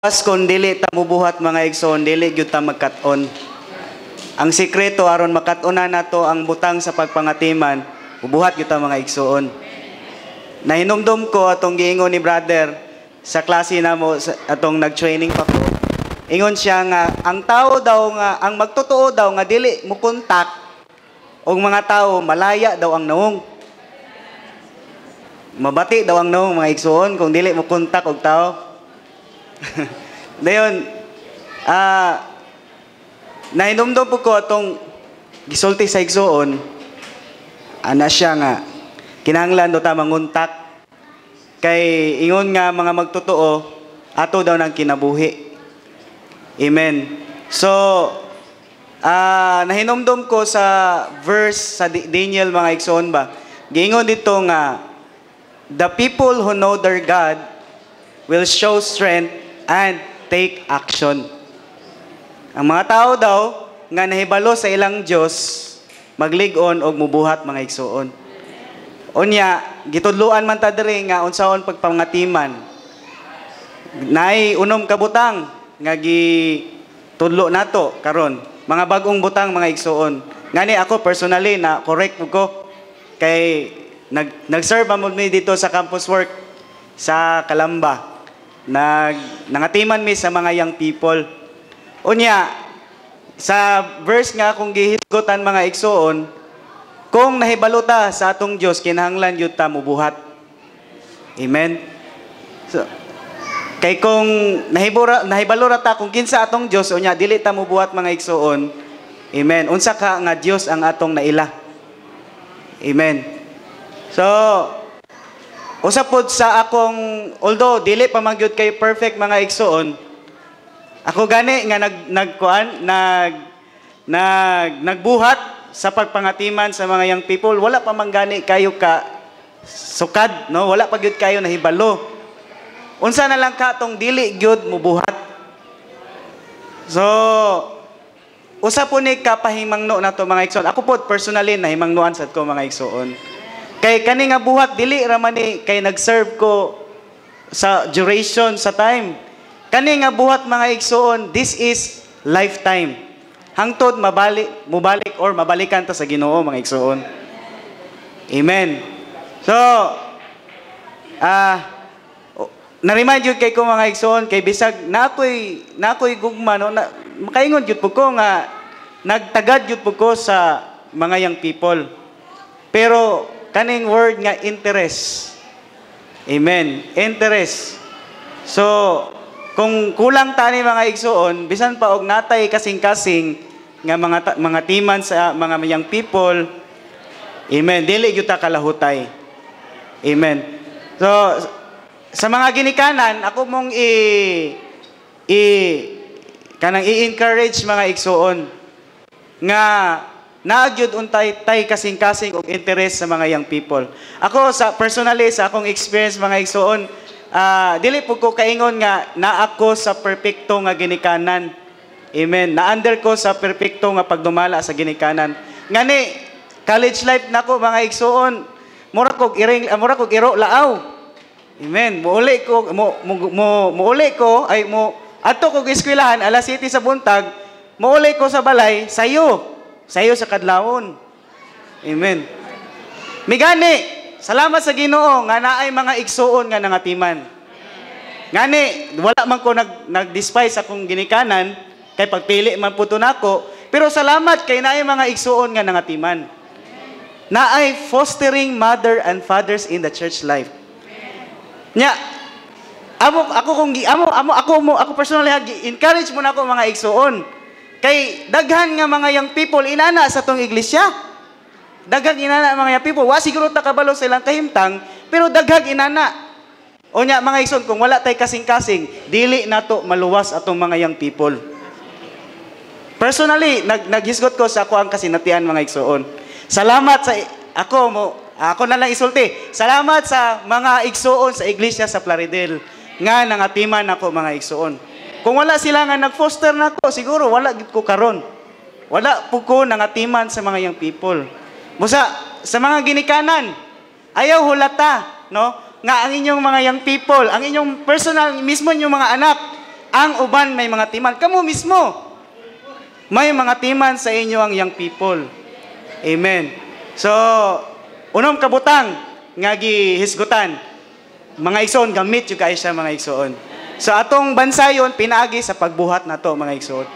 Pas kung dili ta mubuhat mga igsoon, dili gyud ta magkat-on. Ang sikreto aron makat-onan nato ang butang sa pagpangatiman, mubuhat gyud ta mga igsoon. Nahinumdum ko atong giingon ni brother sa klase namo atong nag-training pa ko. Ingon siya nga ang tao daw nga ang magtotoo daw nga dili mo kontak og mga tao malaya daw ang naong. Mabati daw ang naong mga igsoon kung dili mo kontak og tao. Dayon, nahinumdum po ko itong gisulti sa igsoon, ana siya nga, kinahanglan do ta manguntak, kay ingon nga mga magtotoo, ato daw ng kinabuhi. Amen. So, nahinumdum ko sa verse sa Daniel mga igsoon ba, giingon dito nga, the people who know their God will show strength and take action. Ang mga tao daw nga nahibalo sa ilang Dios maglig-on og mubuhat mga igsoon. Unya gitudloan man ta diri nga unsaon pagpangatiman. Naay unom ka butang nga gitudlo nato karon, mga bagong butang mga igsoon. Ngani ako personally na correct ko kay nag-serve mo dito sa campus work sa Calamba. Nangatiman mi sa mga young people. Unya, sa verse nga kung gihisgotan mga igsoon, kung nahibalo ta sa atong Dios kinahanglan yun ta mubuhat. Amen. So, kay kung nahibalo ra ta kung kinsa atong Dios unya dili ta mubuhat mga igsoon. Amen. Unsa ka nga Dios ang atong naila. Amen. So, usapod sa akong, although dili pa magyud kay perfect mga igsoon, ako gani nga nagbuhat sa pagpangatiman sa mga young people, wala pa man gani kayo ka sukad, no? Wala pa gyud kayo nahibalo. Unsa na lang ka tong dili gyud mubuhat. So, usapon ni kapahimangno nato mga igsoon. Ako po personally nahimangnuan sad ko mga igsoon. Kay kani nga buhat dili ra man ni kay nag-serve ko sa duration sa time. Kani nga buhat mga igsoon, this is lifetime. Hangtod mubalik or mabalikan ta sa Ginoo mga igsoon. Amen. So, na-remind jud kay ko mga igsoon kay bisag nakoy gugma no makaingon jud pud ko nga nagtagad jud pud ko sa mga young people. Pero kaning word nga interest. Amen. Interest. So, kung kulang tani mga igsoon, bisan pa og natay kasing-kasing nga mga timan sa mga young people, amen, dili gyud ta kalahutay. Amen. So, sa mga ginikanan, ako mong i-encourage mga igsoon nga naagyud untay tay kasing-kasing og interest sa mga young people. Ako personally sa akong experience mga igsoon, dili po ko kaingon nga naa ako sa perpekto nga ginikanan. Amen. Na-under ko sa perpekto nga pagdumala sa ginikanan. Ngani college life nako mga igsoon, mura kog iro laaw. Amen. Muuli ko adto kog eskwelahan alas 7 sa buntag, muuli ko sa balay sayo sa kadlawon. Amen. Migani, salamat sa Ginoo nga naay mga igsoon nga nangatiman. Ngani, wala man ko nag-despise akong ginikanan kay pagpili man puto nako, pero salamat kay naay mga igsoon nga nangatiman. Naay fostering mother and fathers in the church life. Nya, ako personally encourage mo na ako mga igsoon. Kay daghan nga mga young people inana sa tong iglesia. Daghang inana mga young people. Wa siguro ta kabalo sa ilang kahimtang, pero daghang inana. Unya mga igsoon, kung wala tay kasing-kasing, dili nato maluwas atong mga young people. Personally, naghisgot ko sa ako ang kasinatian mga igsoon. Salamat sa ako na lang isulti. Salamat sa mga igsoon sa iglesia sa Plaridel nga nangatiman ako mga igsoon. Kung wala sila nga nag-foster nako, siguro wala gid ko karon. Wala po ko nangatiman sa mga young people. Musa sa mga ginikanan, ayaw hulata, no? Nga ang inyong mga young people, ang inyong personal mismo inyong mga anak ang uban may mga timan. Kamo mismo, may mga timan sa inyo ang young people. Amen. So, unom kabutang, nga gihisgutan, mga igsoon, gamit yung kayo siya mga igsoon. So, atong bansa yun, pinaagi sa pagbuhat na to, mga igsoon.